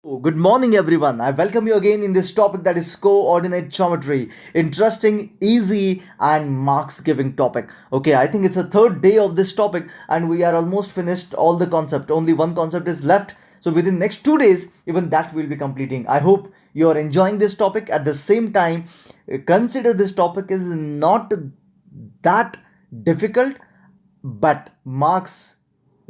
Good morning, everyone. I welcome you again in this topic that is coordinate geometry. Interesting, easy, and marks giving topic. Okay, I think it's the third day of this topic, and we are almost finished all the concept. Only one concept is left. So within next 2 days, even that we'll be completing. I hope you are enjoying this topic. At the same time, consider this topic is not that difficult, but marks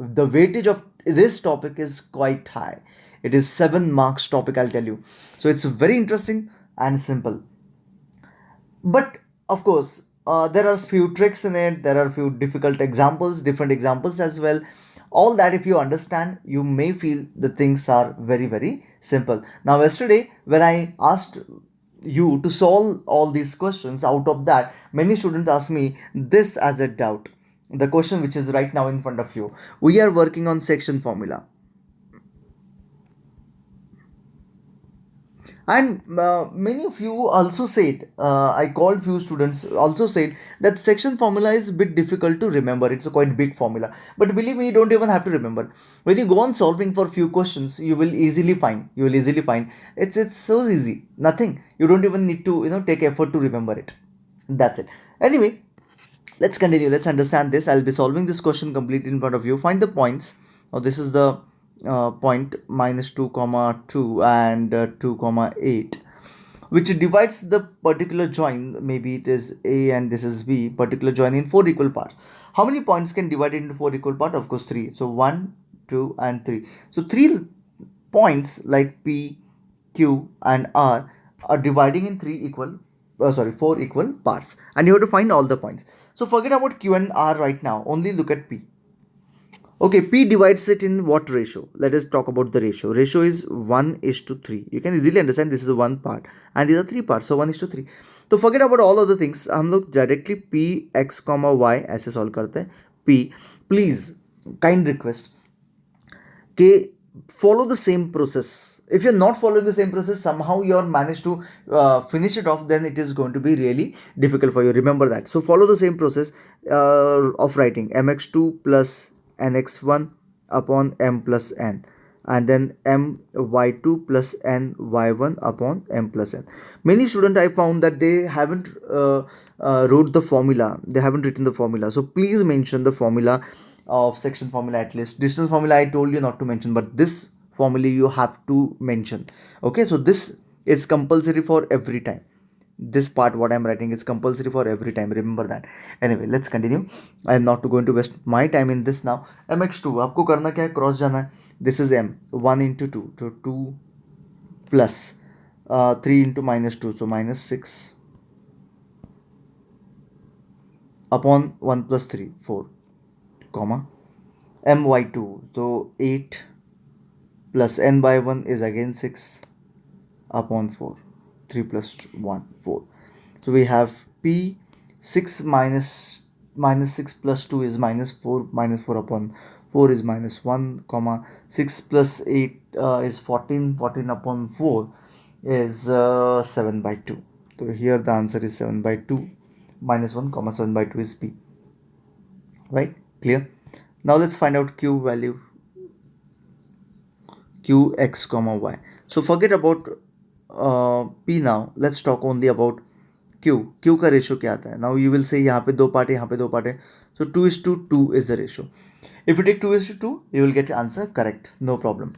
the weightage of this topic is quite high. It is 7 marks topic, I'll tell you. So it's very interesting and simple. But of course, there are few tricks in it. There are few difficult examples, different examples as well. All that, if you understand, you may feel the things are very simple. Now yesterday when I asked you to solve all these questions, out of that many students asked me this as a doubt. The question which is right now in front of you, we are working on section formula, and many of you also said, I called few students also said that section formula is a bit difficult to remember. It's a quite big formula, but believe me, you don't even have to remember. When you go on solving for few questions, you will easily find it's so easy, nothing, you don't even need to take effort to remember it. That's it. Anyway, let's continue. Let's understand this. I'll be solving this question completely in front of you. Find the points. Now this is the point minus 2 comma 2 and 2 comma 8, which divides the particular join. Maybe it is a and this is b, particular join in four equal parts. How many points can divide it into four equal parts? Of course three. So 1, 2 and 3. So three points like p, q and r are dividing in four equal parts, and you have to find all the points. So forget about q and r right now, only look at p. Okay, p divides it in what ratio? Let us talk about the ratio. Ratio is 1 is to 3. You can easily understand this is one part and these are three parts, so 1 is to 3. तो forget about all other things. हम लोग directly p x comma y ऐसे solve करते हैं. p, please, kind request कि follow the same process. If you're not following the same process, somehow you're managed to finish it off, then it is going to be really difficult for you. Remember that. So follow the same process of writing mx2 plus nx1 upon m plus n, and then m y2 plus n y1 upon m plus n. Many students I found that they haven't wrote the formula, they haven't written the formula. So please mention the formula of section formula. At least distance formula I told you not to mention, but this formula you have to mention. Okay, so this is compulsory for every time. This part what I'm writing is compulsory for every time, remember that. Anyway, let's continue. I am not going to waste my time in this now. mx2 आपको करना क्या है, cross जाना है. This is m 1 into 2, so 2 plus 3 into minus 2, so minus 6 upon 1 plus 3 4 comma my2, so 8 plus n by 1 is again 6 upon 4, 3 plus 1 4. So we have p 6 minus 6 plus 2 is minus 4 upon 4 is minus 1 comma 6 plus 8 is 14 upon 4 is 7 by 2. So here the answer is 7 by 2 minus 1 comma 7 by 2 is p. Right, clear? Now let's find out q value, q x comma y. So forget about p now. Let's talk only about q का ratio क्या आता है. Now you will say यहाँ पे दो part है, यहाँ पे दो पार्ट है, so 2:2 is the ratio. If you take 2:2, you will get answer correct, no problem.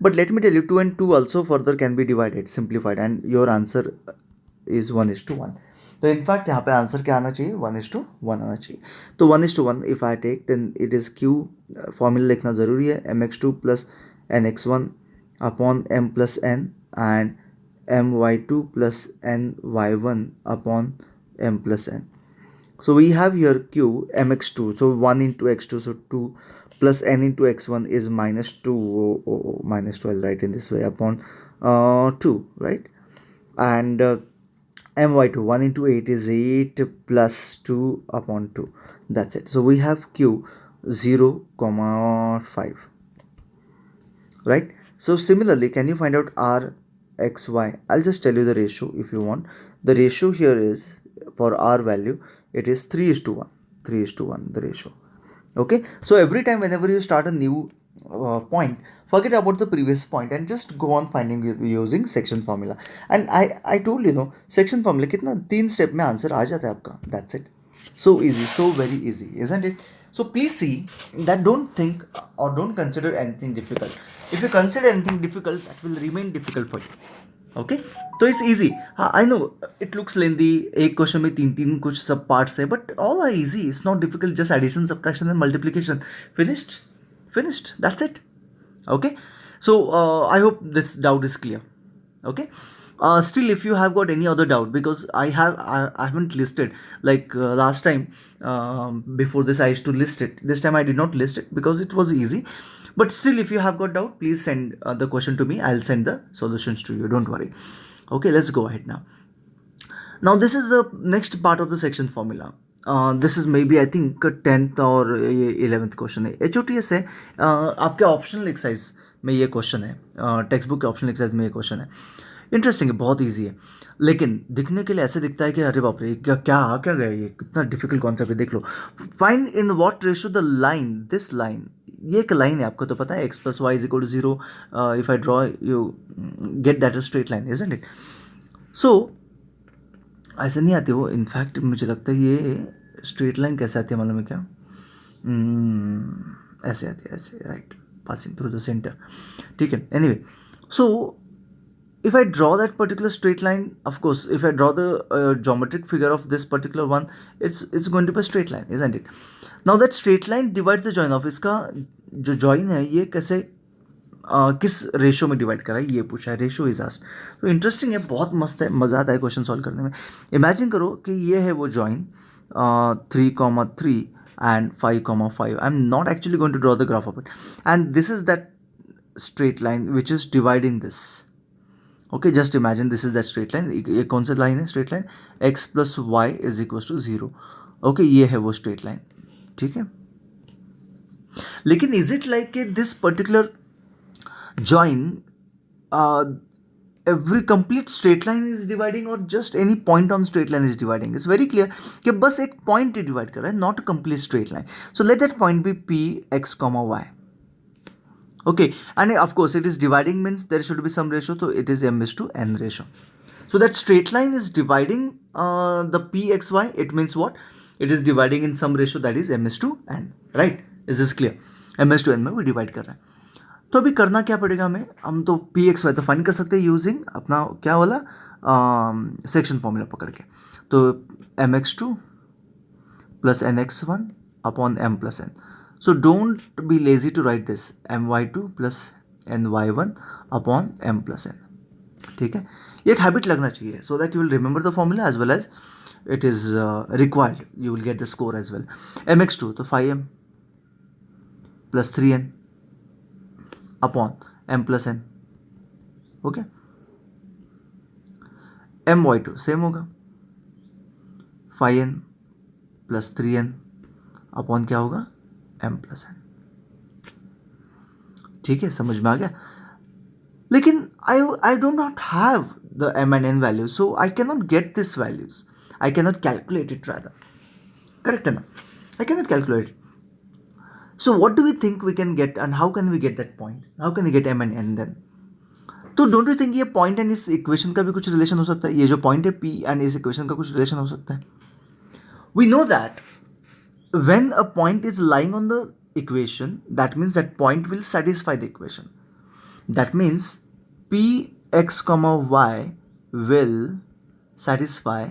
But let me tell you, 2 and 2 also further can be divided, simplified, and your answer is 1:1. तो in fact यहाँ पे answer क्या आना चाहिए, 1:1 आना चाहिए. तो 1:1 if I take, then it is q. Formula लिखना ज़रूरी है, mx2 plus nx1 upon m plus n and my2 plus ny1 upon m plus n. So we have here q mx2, so 1 into x2, so 2 plus n into x1 is minus 2, minus 2, I'll write in this way, upon 2, right? And my2, 1 into 8 is 8 plus 2 upon 2. That's it. So we have q 0 comma 5, right? So similarly, can you find out r x y? I'll just tell you the ratio if you want. The ratio here is, for r value, it is 3:1. 3:1 the ratio. Okay, so every time whenever you start a new point, forget about the previous point and just go on finding using section formula. And I told you, no, section formula कितना 3 step में answer आ जाता है आपका. That's it. So easy, so very easy, isn't it? So please see that don't think or don't consider anything difficult. If you consider anything difficult, that will remain difficult for you. Okay तो it's easy. हाँ I know it looks lengthy, एक question में 3 कुछ सब parts है, but all are easy. It's not difficult, just addition, subtraction and multiplication. Finished that's it. Okay, so I hope this doubt is clear. Okay, still if you have got any other doubt, because I haven't listed like last time. Before this I used to list it. This time I did not list it because it was easy. But still, if you have got doubt, please send the question to me. I'll send the solutions to you, don't worry. Okay, let's go ahead now. Now this is the next part of the section formula. This is maybe I think 10th और 11th question है. HOTS है. आपके optional exercise में ये question है, text book के optional exercise में ये क्वेश्चन है. इंटरेस्टिंग है, बहुत ईजी है, लेकिन दिखने के लिए ऐसे दिखता है कि अरे बाप रे, क्या आ क्या गया, ये कितना डिफिकल्ट कॉन्सेप्ट है. देख लो, find in what ratio the line, this line, ये एक लाइन है, आपको तो पता है x + y = 0. If I draw you get that a straight line, isn't it? So ऐसे नहीं आती वो. इनफैक्ट मुझे लगता है ये स्ट्रेट लाइन कैसे आती है मालूम है क्या? ऐसे आती है, ऐसे, right, passing through the centre. ठीक है, anyway, so if I draw that particular straight line, of course, if I draw the geometric figure of this particular one, it's going to be a straight line, isn't it? Now that straight line divides the join of, इसका जो join है ये कैसे किस ratio में divide करा है ये पूछा है. Ratio is asked. तो इंटरेस्टिंग है, बहुत मस्त है, मज़ा आता है क्वेश्चन सॉल्व करने में. इमेजिन करो कि ये है वो join 3,3 and 5,5. I am not actually going to draw the graph of it, and this is that straight line which is dividing this. Okay, just imagine this is that straight line. ये कौन सा line है? Straight line x + y = 0. Okay, ये है वो straight line. ठीक है, लेकिन इज इट लाइक कि this particular join every complete straight line is dividing, or just any point on straight line is dividing? It's very clear कि बस एक point ही divide कर रहा है, not a complete straight line. So let that point be p x, y. Okay, and of course it is dividing, means there should be some ratio, so it is m/n ratio. So that straight line is dividing the p x y. It means what? It is dividing in some ratio, that is m/n, right? Is this clear? m/n में वो divide कर रहा है. तो अभी करना क्या पड़ेगा हमें? हम तो पी एक्स वाई तो फाइंड कर सकते हैं यूजिंग अपना क्या वाला सेक्शन फॉर्मूला पकड़ के. तो mx2 + nx1 upon m + n. So don't be lazy to write this, my2 + ny1 upon m + n. ठीक है, ये एक हैबिट लगना चाहिए, so that you will remember the formula as well as it is required. You will get the score as well. mx2 तो 5m + 3n upon m + n. Okay, my2 same होगा 5n + 3n upon क्या होगा? m + n. ठीक है, समझ में आ गया. लेकिन I do not have the m and n values, so I cannot get these values. I cannot calculate it rather. Correct है ना? I cannot calculate it. So what do we think we can get, and how can we get that point? How can we get m and n then? तो don't you think ये point and इस equation का भी कुछ relation हो सकता है? ये जो पॉइंट है p एंड इस इक्वेशन का कुछ रिलेशन हो सकता है? We know that when a point is lying on the equation, that means that point will satisfy the equation. That means p x, y will satisfy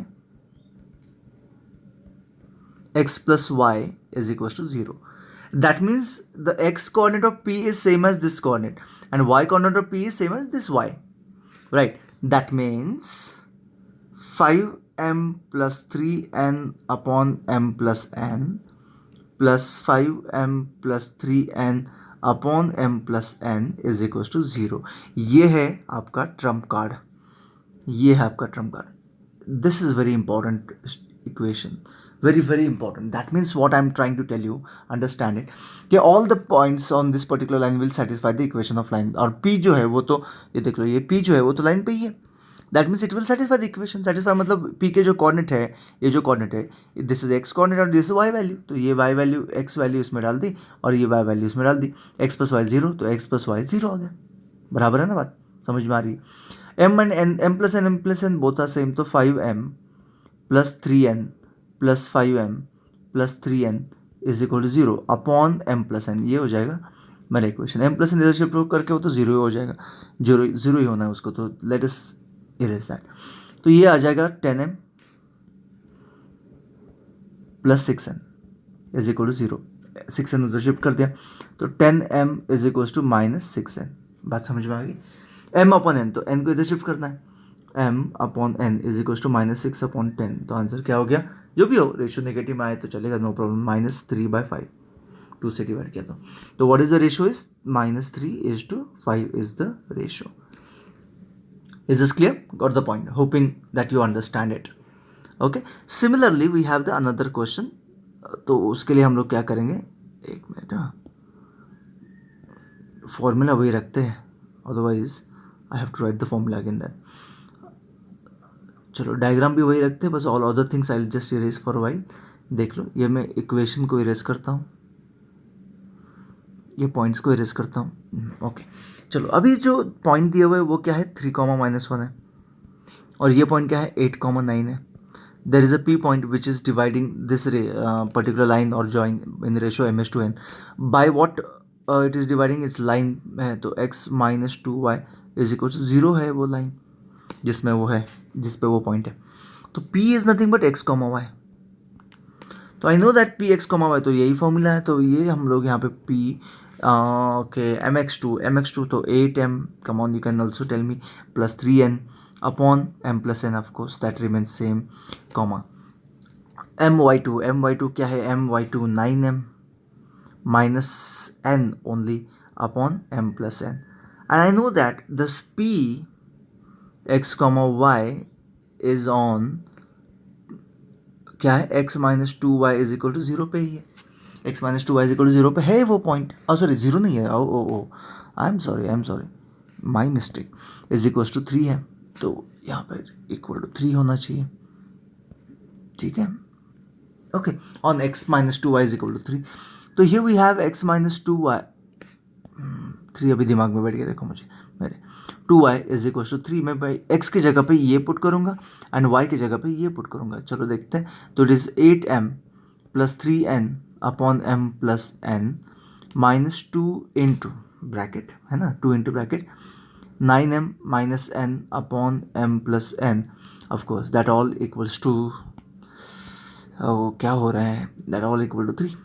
x + y = 0. That means the x coordinate of p is same as this coordinate, and y coordinate of p is same as this y, right? That means 5m + 3n upon m + n plus 5m + 3n upon m + n = 0. ये है आपका Trump card. ये है आपका Trump card. This is very important equation. Very, very important. That means what I'm trying to tell you, understand it, कि all the points on this particular line will satisfy the equation of line. और P जो है वो तो ये देख लो, ये P जो है वो तो लाइन पे ही है. That means it will satisfy the equation. Satisfy मतलब पी के जो कोऑर्डिनेट है, ये जो कोऑर्डिनेट है, दिस इज एक्स कोऑर्डिनेट और दिस इज वाई वैल्यू. तो ये वाई वैल्यू, एक्स वैल्यू इसमें डाल दी और ये वाई वैल्यू इसमें डाल दी. एक्स प्लस वाई जीरो, तो एक्स प्लस वाई जीरो आ गया. बराबर है ना बात, समझ में आ रही है. M and n, m plus n both are same, तो 5m plus 3n plus 5m plus 3n is equal to 0 upon m plus n. ये हो जाएगा मेरा इक्वेशन. m प्लस एन इधर शिफ्ट करके वो तो जीरो ही हो जाएगा, जीरो जीरो ही होना है उसको, तो लेट अस इरेज दैट. तो ये आ जाएगा 10m plus 6n is equal to 0. 6n उधर शिफ्ट कर दिया, तो 10m is equal to minus 6n. बात समझ में आ गई. m अपॉन n, तो n को इधर शिफ्ट करना है. m upon n is equal to minus 6 upon 10. तो आंसर क्या हो गया, जो भी हो, रेशियो नेगेटिव में आए तो चलेगा, नो प्रॉब्लम. -3/5, 2 से डिवाइड किया तो what is the ratio is -3:5 is the ratio. Is this clear? Got the point. Hoping that you understand it. Okay. Similarly, we have the another question. तो उसके लिए हम लोग क्या करेंगे, एक मिनट. हाँ, फॉर्मूला वही रखते हैं, otherwise I have to write the formula again that. चलो डायग्राम भी वही रखते हैं, बस all other things I will just erase for while. देख लो, ये मैं इक्वेशन को इरेज करता हूँ, ये पॉइंट्स को इरेज करता हूँ. ओके चलो, अभी जो पॉइंट दिया हुआ है वो क्या है, 3, -1 है, और ये पॉइंट क्या है, 8, 9 है. There is a P point which is dividing this particular line और join in ratio m/n. By what it is dividing, it's line है, तो x-2y इज इक्वल टू 0 है वो लाइन जिसमें वो है, जिस पे वो पॉइंट है. तो p is nothing but x, y. तो I know that p x, y, तो यही फॉर्मूला है. तो ये हम लोग यहाँ पे p ओके mx2 तो 8m, come on, you can also tell me, plus 3n upon m plus n, of course that remains same, comma my2 क्या है, my2 9m minus n only upon m plus n. And I know that this p x, y is on क्या है, x-2y is equal to 0 पे ही है. x-2y is equal to 0 पे है वो point. Sorry 0 नहीं है, oh I am sorry my mistake. Is equal to 3 है, तो यहाँ पर इक्वल टू 3 होना चाहिए. ठीक है, okay. On x-2y is equal to 3. तो हियर वी हैव x-2y, 3 अभी दिमाग में बैठ गया, देखो मुझे मेरे. 2y is equal to 3. मैं भाई x की जगह पे ये पुट करूँगा एंड y की जगह पे ये पुट करूँगा. चलो देखते हैं. तो it is 8m plus 3n upon m plus n minus 2 into bracket, है ना, 2 into bracket 9m minus n upon m plus n. Of course that all equals to, क्या हो रहा है, दैट ऑल इक्वल टू 3.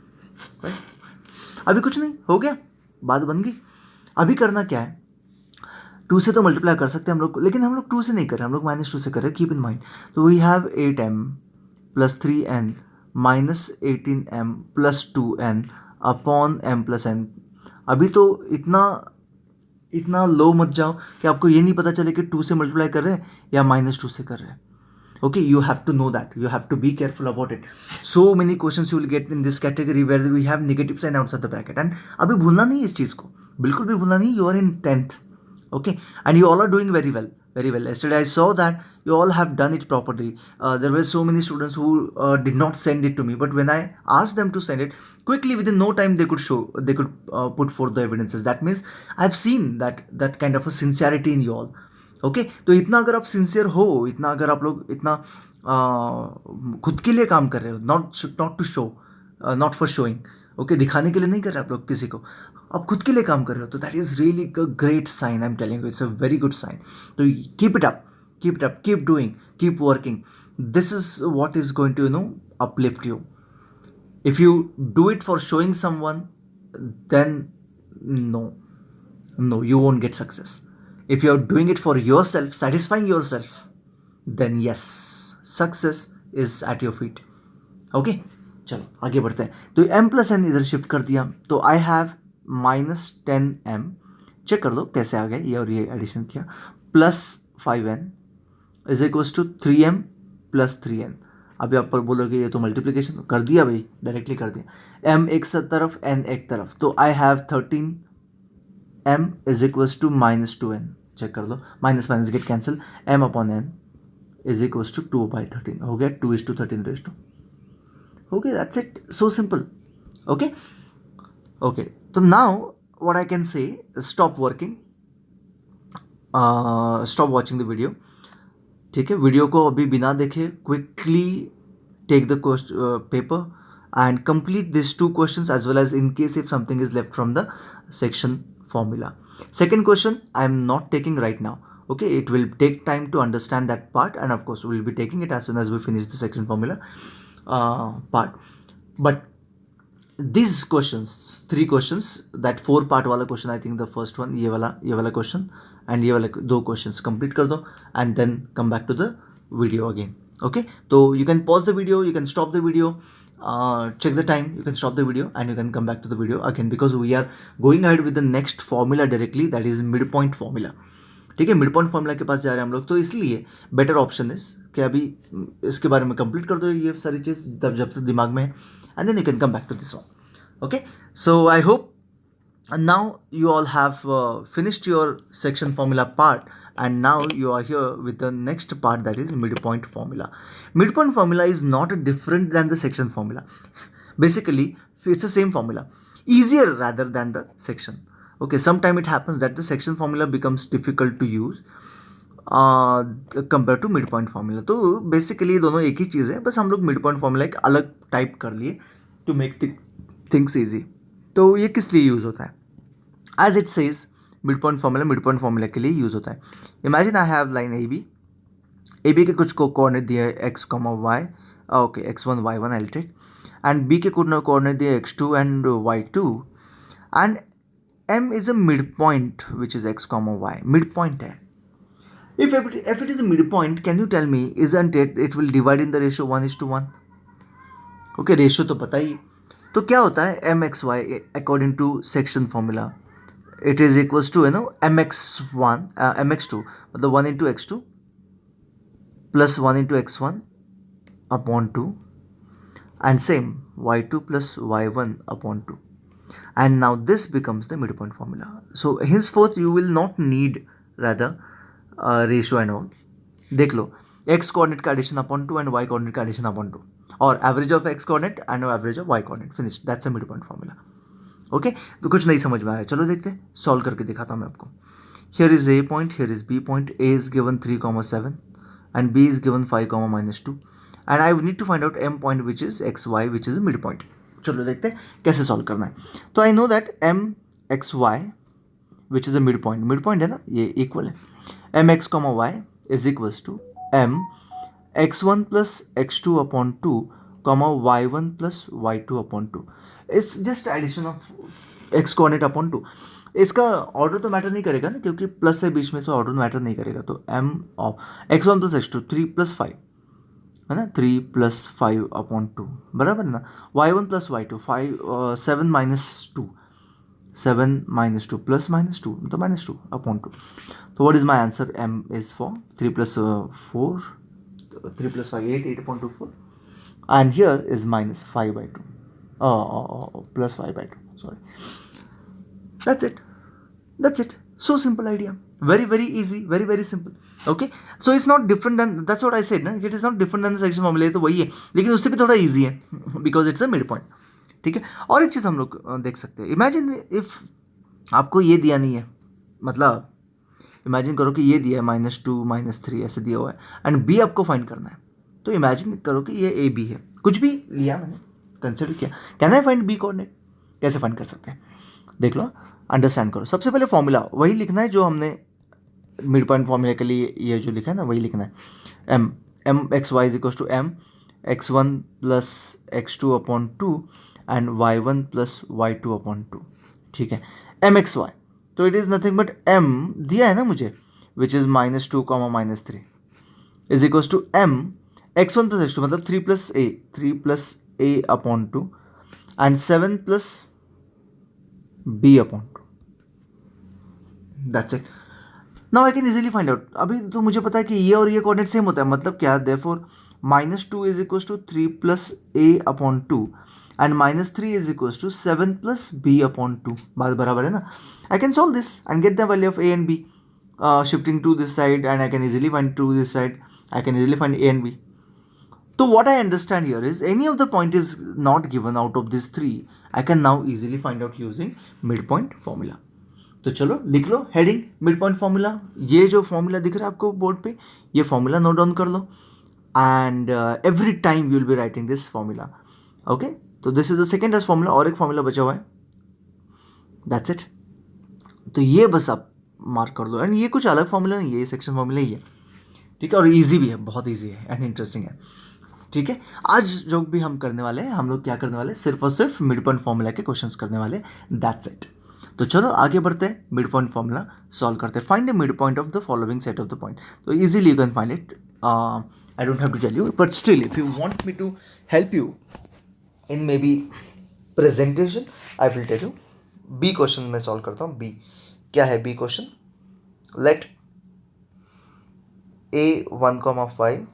अभी कुछ नहीं हो गया, बात बन गई. अभी करना क्या है, 2 से तो मल्टीप्लाई कर सकते हैं हम लोग, लेकिन हम लोग 2 से नहीं कर रहे, हम लोग -2 से कर रहे हैं, कीप इन माइंड. तो we have 8m plus 3n minus 18m plus 2n upon m plus n. अभी तो इतना लो मत जाओ कि आपको ये नहीं पता चले कि 2 से मल्टीप्लाई कर रहे हैं या -2 से कर रहे हैं. Okay, you have to know that, you have to be careful about it. So many questions you will get in this category where we have negative sign outside the bracket. And अभी भूलना नहीं इस चीज़ को, बिल्कुल भी भूलना नहीं. You are in 10th, okay, and you all are doing very well, very well. Yesterday I saw that you all have done it properly. There were so many students who did not send it to me, but when I asked them to send it quickly, within no time they could put forth the evidences. That means I've seen that kind of a sincerity in you all. Okay तो इतना अगर आप sincere हो, इतना अगर आप लोग इतना खुद के लिए काम कर रहे हो, not to show, not for showing, okay, दिखाने के लिए नहीं कर रहे आप लोग किसी को, आप खुद के लिए काम कर रहे हो, तो that is really a great sign. I am telling you, it's a very good sign. तो keep it up, keep doing, keep working. This is what is going to uplift you. If you do it for showing someone, then no, you won't get success. If you're doing it for yourself, satisfying yourself, then yes, success is at your feet. Okay, चलो आगे बढ़ते हैं. तो m plus n इधर shift कर दिया, तो I have -10m, check कर दो कैसे आ गया, ये और ये एडिशन किया, plus 5n is equals to 3m plus 3n. अभी आप पर बोलोगे ये तो मल्टीप्लीकेशन कर दिया भाई, डायरेक्टली कर दिया. m एक तरफ n एक तरफ, तो I have 13m is equals to -2n. Check कर लो, minus minus get cancel, m upon n is equals to 2/13 हो गया, 2:13 हो गया, that's it, so simple. Okay okay, तो now what I can say, stop working, stop watching the video. ठीक है, video को अभी बिना देखे quickly take the paper and complete these two questions, as well as in case if something is left from the section formula. Second question I am not taking right now. Okay, it will take time to understand that part, and of course we will be taking it as soon as we finish the section formula part. But these questions, three questions, that four part wala question, I think the first one, ye wala question and ye wala do questions complete kar do, and then come back to the video again. Okay, so you can pause the video, you can stop the video, check the time, you can stop the video and you can come back to the video again, because we are going ahead with the next formula directly, that is midpoint formula. ठीक है, mid point formula के पास जा रहे हैं हम लोग, तो इसलिए बेटर ऑप्शन इज कि अभी इसके बारे में कंप्लीट कर दो ये सारी चीज़ तब जब तक दिमाग में है, and then you can come back to this one. Okay, so I hope now you all have finished your section formula part, and now you are here with the next part, that is midpoint formula. Midpoint formula is not different than the section formula. Basically it's the same formula, easier rather than the section. Okay, sometime it happens that the section formula becomes difficult to use compare to mid point formula. तो basically दोनों एक ही चीज़ है, बस हम लोग mid point formula एक अलग type कर लिए टू मेक थिंग्स ईजी. तो ये किस लिए यूज़ होता है? As it says mid point formula के लिए यूज़ होता है. Imagine I have line A B के कुछ कोऑर्डिनेट दिए x comma y, okay x1 y1 I take, and B के कोऑर्डिनेट दिए x2 and y2, and m is a mid point which is x comma y. Mid point है. if it is a midpoint, can you tell me, isn't it will divide in the ratio 1:1? okay, ratio तो पता ही. तो क्या होता है mxy according to section formula, it is equals to mx1 mx2, मतलब 1 into x2 plus 1 into x1 upon 2, and same y2 plus y1 upon 2, and now this becomes the midpoint formula. So henceforth you will not need rather ratio and all. देख लो, x coordinate का addition upon 2 and y coordinate का addition upon 2, और average of x coordinate and average of y coordinate, finish, that's a mid point formula. Okay, तो कुछ नहीं समझ में आ रहा है, चलो देखते हैं, सॉल्व करके दिखाता हूँ मैं आपको. Here is A point, here is B point, A is given 3,7 and B is given 5,-2, and I need to find out M point which is x y which is a mid point. चलो देखते हैं कैसे solve करना है. तो I know that M x y which is a mid point है ना, ये इक्वल है mx comma y is equals to m x1 plus x2 upon 2 comma y1 plus y2 upon 2. It's just addition of x coordinate upon 2. इसका order तो matter नहीं करेगा ना, क्योंकि प्लस से बीच में से ऑर्डर मैटर नहीं करेगा. तो m of x1 plus x2 3 + 5 है ना, 3 + 5 अपॉन 2 बराबर ना, y1 प्लस y2 5 7 - 2 7 - 2 plus -2 तो -2 upon 2. So what is my answer? M is for 3 plus 4, 3 plus 5 8 upon 2 4, and here is -5/2 plus 5/2, sorry. That's it, so simple idea, very easy, very simple. Okay, so it's not different than, that's what I said na, it is not different than the section formula. तो वही है, लेकिन उससे भी थोड़ा easy है because it's a midpoint. ठीक है, और एक चीज़ हम लोग देख सकते हैं. इमेजिन इफ आपको ये दिया नहीं है, मतलब इमेजिन करो कि ये दिया है -2 -3 ऐसे दिया हुआ है, एंड बी आपको फाइंड करना है. तो इमेजिन करो कि ये ए बी है, कुछ भी लिया मैंने, कंसिडर किया, can I find B coordinate? कैसे फाइंड कर सकते हैं, देख लो, अंडरस्टैंड करो. सबसे पहले फॉर्मूला वही लिखना है जो हमने मिड पॉइंट फॉर्मूला के लिए ये जो लिखा है ना, वही लिखना है. M x y is equals to m x1 plus x2 upon 2 and y1 plus y2 upon 2. ठीक है, mxy, तो it is nothing but m दिया है ना मुझे, which is -2, -3 is equals to m x1 plus x2, मतलब 3 plus a upon 2 and 7 plus b upon 2. That's it. Now I can easily find out. अभी तो मुझे पता है कि ये और ये कोऑर्डिनेट सेम होता है, मतलब क्या, therefore -2 is equals to 3 plus a upon 2 and -3 is equals to 7 plus b upon 2. बात बराबर है ना. I can solve this and get the value of a and b. shifting to this side, and I can easily find to this side. I can easily find A and B. So what I understand here is any of the point is not given out of these three, I can now easily find out using midpoint formula. तो चलो लिख लो heading mid point formula. ये जो formula दिख रहा है आपको board पे, ये फॉर्मूला नोट डाउन कर लो, and every time you will be writing this formula. Okay, तो this is the second edge formula, और एक फॉर्मूला बचा हुआ है, दैट्स इट. तो ये बस आप मार्क कर दो, एंड ये कुछ अलग फॉर्मूला नहीं है, ये सेक्शन फॉर्मूला ही है. ठीक है, और ईजी भी है, बहुत ईजी है एंड इंटरेस्टिंग है. ठीक है, आज जो भी हम करने वाले हैं, हम लोग क्या करने वाले हैं, सिर्फ और सिर्फ मिड पॉइंट फॉर्मूला के क्वेश्चंस करने वाले, दैट्स इट. तो चलो आगे बढ़ते हैं, मिड पॉइंट फॉर्मूला सॉल्व करते हैं. Find the mid point of the following set of the point. तो easily you can find it. I don't have to tell you, but still if you want me to help you in may be presentation, I will tell you. B question में solve करता हूँ. B क्या है? B question, let a 1,5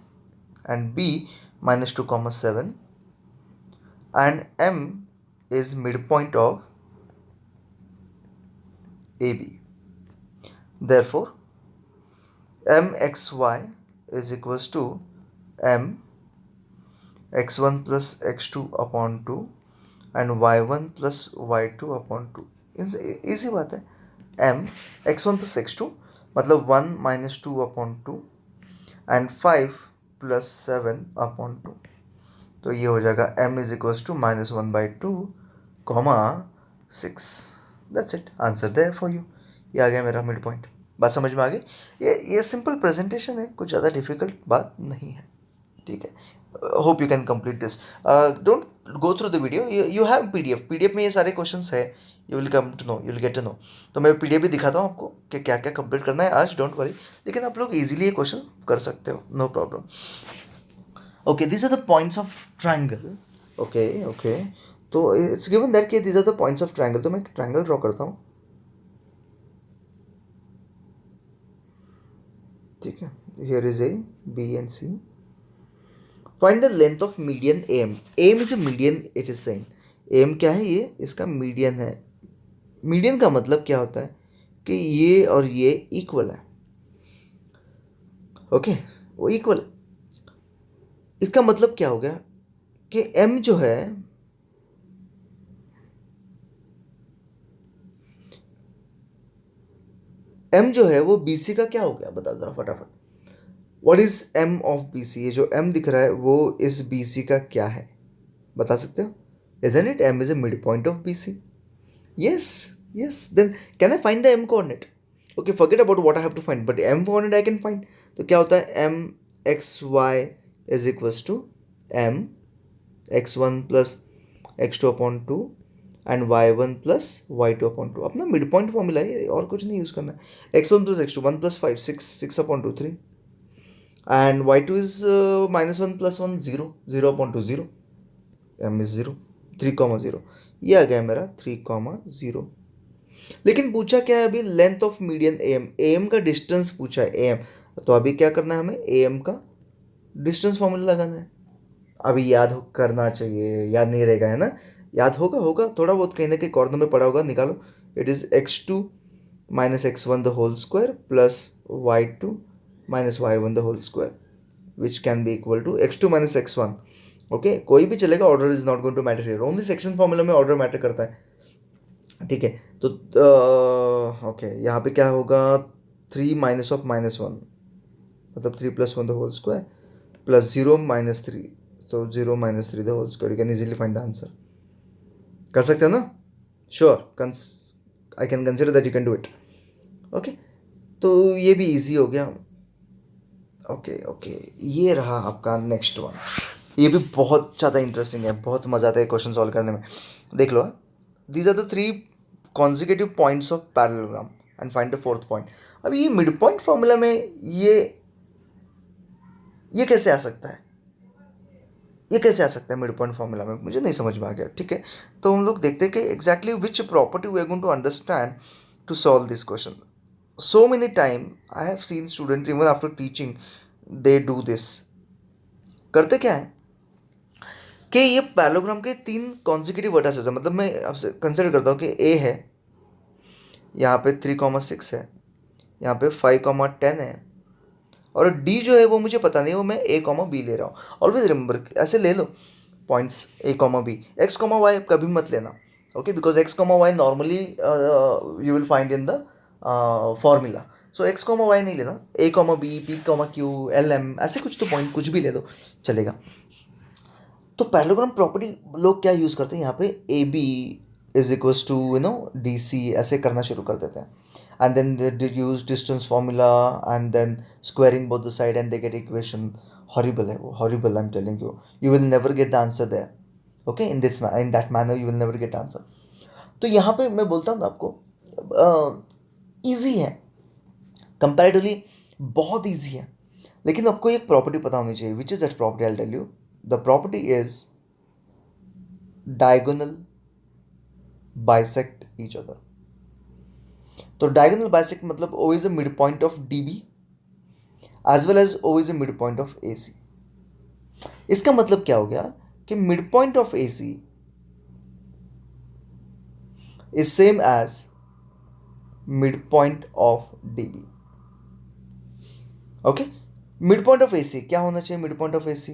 and b -2,7 and m is midpoint of AB. Therefore, mxy is equals to m x1 plus x2 upon 2 and y1 plus y2 upon 2. Easy बात है. m x1 plus x2 मतलब 1 minus 2 upon 2 and 5 plus 7 upon 2. तो ये हो जाएगा m is equals to -1/2, 6. That's it, answer there for you. ये आ गया मेरा मिड पॉइंट. बात समझ में आ गई? ये सिंपल प्रेजेंटेशन है, कुछ ज़्यादा डिफिकल्ट बात नहीं है. ठीक है, hope you can complete this. Don't go through the video, you have PDF में ये सारे क्वेश्चंस है. You will come to know, you will get to know. तो मैं पीडीएफ भी दिखाता हूँ आपको कि क्या क्या कंप्लीट करना है आज, डोंट वरी. लेकिन आप लोग इजीली ये क्वेश्चन कर सकते हो, no problem. Okay, these are the points of triangle. Okay, तो इट्स गिवन दैट कि these are the points of triangle. तो मैं ट्रायंगल ड्रॉ करता हूँ. ठीक है, here is A, B and C. Find the length of median AM. AM is a median, it is saying. AM क्या है? ये इसका मीडियन है. मीडियन का मतलब क्या होता है कि ये और ये इक्वल है. ओके, वो इक्वल. इसका मतलब क्या हो गया कि M जो है, M जो है वो BC का क्या हो गया? बताओ जरा फटाफट. What is M of BC? ये जो M दिख रहा है वो इस BC का क्या है? बता सकते हो? Isn't it M is a midpoint of BC? Yes. Then can I find the M coordinate? Okay, forget about what I have to find, but M coordinate I can find. तो क्या होता है? M x y is equals to M x1 plus x2 upon 2 and y1 plus y2 upon 2. अपना mid point formula है, और कुछ नहीं use करना है. x1 plus x2 1 plus 5 6 upon 2 3 and y2 is -1 plus 1 0 upon 2 0. m is 0 3,0. ये आ गया मेरा 3,0. लेकिन पूछा क्या है अभी? लेंथ ऑफ मीडियन एम का डिस्टेंस पूछा है. एम, तो अभी क्या करना है हमें? एम का डिस्टेंस फॉर्मूला लगाना है. अभी याद करना चाहिए, याद नहीं रहेगा है ना? याद होगा थोड़ा बहुत, कहीं ना कहीं कॉर्नर में पड़ा होगा, निकालो. It is x2 minus x1 the whole square plus y2 minus y1 the whole square, which can be equal to x2 minus x1. Okay, कोई भी चलेगा, order is not going to matter here. Only section formula में order matter करता है. ठीक है, तो okay, यहाँ पे क्या होगा? 3 माइनस ऑफ -1 मतलब 3 + 1 द होल स्क्वायर प्लस 0 - 3, तो 0 - 3 the whole square. You can easily find the answer. कर सकते हो ना? Sure, I can consider that you can do it. Okay, तो ये भी इजी हो गया. ओके, ये रहा आपका नेक्स्ट वन. ये भी बहुत ज़्यादा इंटरेस्टिंग है, बहुत मज़ा आता है क्वेश्चन सॉल्व करने में. देख लो, these are the 3 consecutive points of parallelogram and find the fourth point. अब ये मिड पॉइंट फॉर्मूला में ये कैसे आ सकता है? ये कैसे आ सकता है मिड पॉइंट फॉर्मूला में? मुझे नहीं समझ में आ गया. ठीक है, तो हम लोग देखते हैं कि exactly which property we are going to understand to solve this question. So many time I have seen student even after teaching they do this. करते क्या है कि ये पैरेललोग्राम के 3 कॉन्जिक्यूटिव वर्टिसेस है. मतलब मैं आपसे कंसिडर करता हूँ कि ए है, यहाँ पे 3,6 है, यहाँ पे 5, 10 है, और डी जो है वो मुझे पता नहीं, वो मैं a, b ले रहा हूँ. ऑलवेज रिमेंबर, ऐसे ले लो points a, b. x, y कभी मत लेना, okay, because x, y normally you will find in the formula. So x, y नहीं लेना, a, b, p, q, l, m, ऐसे कुछ तो पॉइंट कुछ भी ले लो, चलेगा. तो पैरेललोग्राम प्रॉपर्टी लोग क्या यूज़ करते हैं यहाँ पे, A B is equals to D C, ऐसे करना शुरू कर देते हैं. And then they use distance formula and then squaring both the side and they get equation. Horrible है वो, horrible, I am telling you. You will never get the answer there, okay, in that manner you will never get answer. तो यहाँ पे मैं बोलता हूँ आपको, easy है कंपैरेटिवली, बहुत ईजी है. लेकिन आपको एक प्रॉपर्टी पता होनी चाहिए. Which is that property? I tell you. The property is diagonal bisect each other. तो diagonal bisect मतलब O is a midpoint of DB as well as O is a midpoint of AC. इसका मतलब क्या हो गया कि midpoint of AC is same as midpoint of DB. Okay, midpoint of AC क्या होना चाहिए? midpoint of AC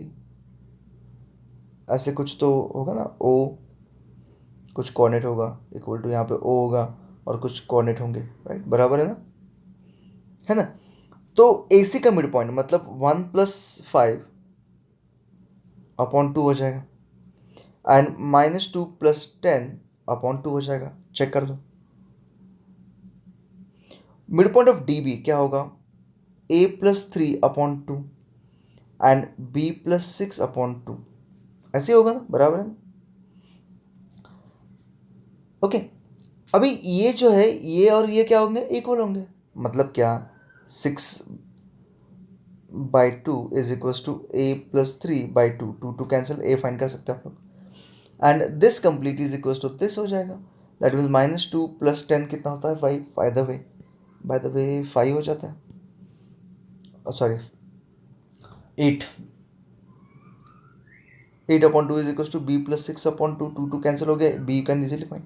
ऐसे कुछ तो होगा ना, O कुछ कोऑर्डिनेट होगा इक्वल टू, यहाँ पे O होगा और कुछ कोऑर्डिनेट होंगे, राइट, बराबर है ना, है ना. तो ए सी का मिड पॉइंट मतलब 1+5/2 हो जाएगा, एंड -2+10/2 हो जाएगा. चेक कर लो. Mid point of D B क्या होगा? a+3/2 and b+6/2. ऐसे ही होगा ना, बराबर है ना. ओके, अभी ये जो है, ये और ये क्या होंगे? इक्वल होंगे. मतलब क्या? 6/2 is equals to a+3/2. Two cancel, a find कर सकते हैं आप लोग. And this complete is equals to this हो जाएगा. दैट मीन्स -2+10 कितना होता है? 5. बाय द वे 5 हो जाता है, sorry 8. 8/2 is equals to b+6/2. Two cancel हो गया, b can easily find.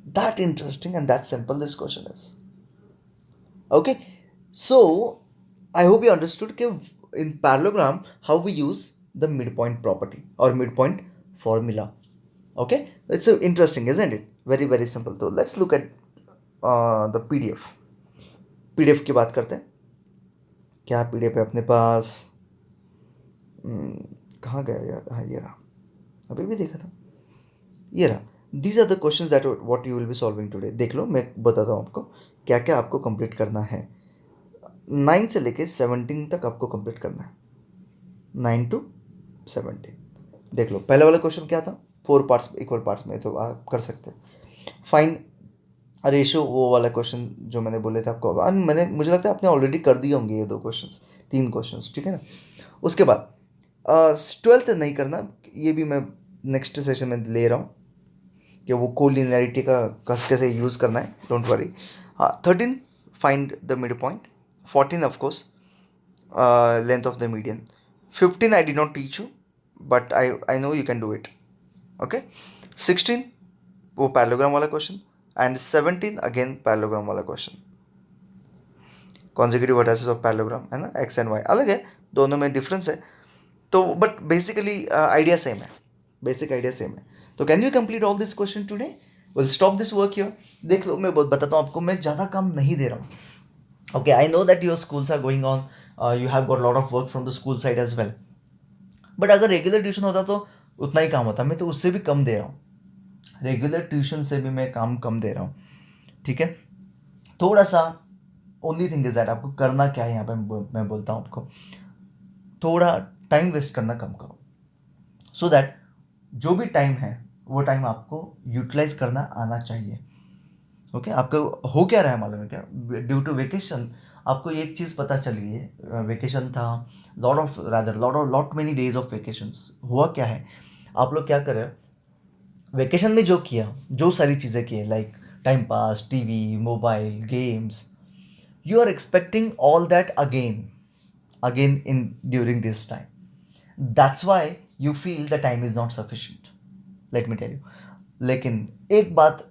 That interesting and that simple this question is. Okay, so I hope you understood कि in parallelogram how we use the midpoint property or midpoint formula. Okay, it's interesting, isn't it? Very very simple. So let's look at the PDF. PDF की बात करते हैं. क्या PDF है अपने पास? कहाँ गया यार? हाँ, ये रहा, अभी भी देखा था, ये रहा. These are the question that what you will be solving today. देख लो, मैं बताता हूँ आपको क्या क्या आपको कंप्लीट करना है. 9 से लेके 17 तक आपको कंप्लीट करना है. 9 to 17. देख लो, पहले वाला क्वेश्चन क्या था? 4 पार्ट्स, इक्वल पार्ट्स में, तो आप कर सकते हैं. फाइन रेशो, वो वाला क्वेश्चन जो मैंने बोले थे आपको, मैंने, मुझे लगता है आपने ऑलरेडी कर दिए होंगे ये 2 क्वेश्चंस, 3 क्वेश्चंस, ठीक है ना. उसके बाद 12th नहीं करना, ये भी मैं नेक्स्ट सेशन में ले रहा हूँ कि वो कोलिनियरिटी का कैसे यूज़ करना है. Don't worry. 13 find the mid point. 14 of course length of the median. 15 I did not teach you, but I know you can do it. Okay. 16 वो पैरेललोग्राम वाला क्वेश्चन, एंड 17 अगेन पैरेललोग्राम वाला question. Consecutive vertices of parallelogram है ना, x and Y अलग है, दोनों में difference है. तो बट बेसिकली आइडिया सेम है, बेसिक आइडिया सेम है. तो can you complete all this question today? Will stop this work here. देख लो, मैं बहुत बताता हूँ आपको, मैं ज़्यादा काम नहीं दे रहा हूँ. Okay, I know that your schools are going on, you have got a lot of work from the school side as well. But अगर रेगुलर ट्यूशन होता तो उतना ही काम होता. मैं तो उससे भी कम दे रहा हूँ, रेगुलर ट्यूशन से भी मैं काम कम दे रहा हूँ, ठीक है. थोड़ा सा ओनली थिंग इज दैट आपको करना क्या है यहाँ पे, मैं बोलता हूँ आपको, थोड़ा टाइम वेस्ट करना कम करो, सो दैट जो भी टाइम है वो टाइम आपको यूटिलाइज करना आना चाहिए. ओके, आपको हो क्या रहा है मालूम है क्या? ड्यू टू वेकेशन आपको एक चीज़ पता चली है, वेकेशन था, lot many days of vacations. हुआ क्या है, आप लोग क्या कर रहे हो वेकेशन में? जो किया, जो सारी चीज़ें की, like time pass, TV, mobile, games, you are expecting all that again in during this time. That's why you feel the time is not sufficient. Let me tell you. लेकिन एक बात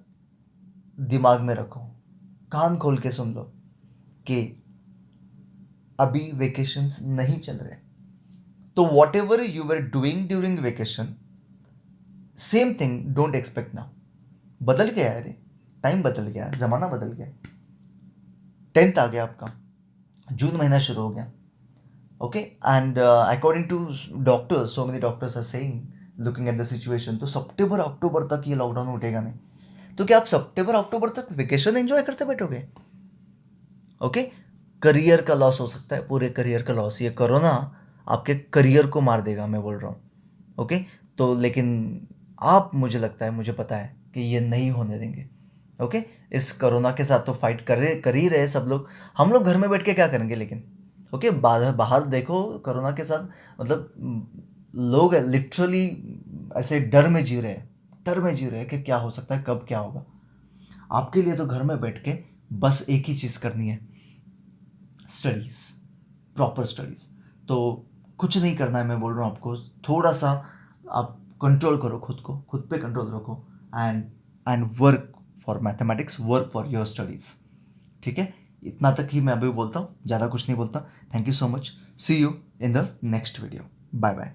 दिमाग में रखो, कान खोल के सुन लो, कि अभी वेकेशंस नहीं चल रहे, तो what ever you were doing during vacation, same thing don't expect now. बदल गया है रे, टाइम बदल गया, ज़माना बदल गया. 10th आ गया आपका, जून महीना शुरू हो गया. Okay, and according to doctors, so many doctors are saying, looking at the situation, तो सितंबर अक्टूबर तक ये लॉकडाउन उठेगा नहीं. तो क्या आप सितंबर अक्टूबर तक वेकेशन एंजॉय करते बैठोगे? ओके, करियर का लॉस हो सकता है, पूरे करियर का लॉस. ये कोरोना आपके करियर को मार देगा, मैं बोल रहा हूँ. ओके, तो लेकिन आप, मुझे लगता है, मुझे पता है कि ये नहीं होने देंगे. ओके, इस कोरोना के साथ तो फाइट कर ही रहे सब लोग. हम लोग घर में बैठ के क्या करेंगे लेकिन? ओके, बाहर बाहर देखो कोरोना के साथ, मतलब लोग लिटरली ऐसे डर में जी रहे हैं, डर में जी रहे हैं कि क्या हो सकता है, कब क्या होगा. आपके लिए तो घर में बैठ के बस एक ही चीज़ करनी है, स्टडीज़, प्रॉपर स्टडीज़. तो कुछ नहीं करना है, मैं बोल रहा हूँ आपको, थोड़ा सा आप कंट्रोल करो खुद को, खुद पे कंट्रोल रखो, and work for mathematics, work for your studies. ठीक है, इतना तक ही मैं अभी बोलता हूँ, ज़्यादा कुछ नहीं बोलता. Thank you so much. See you in the next video. Bye bye.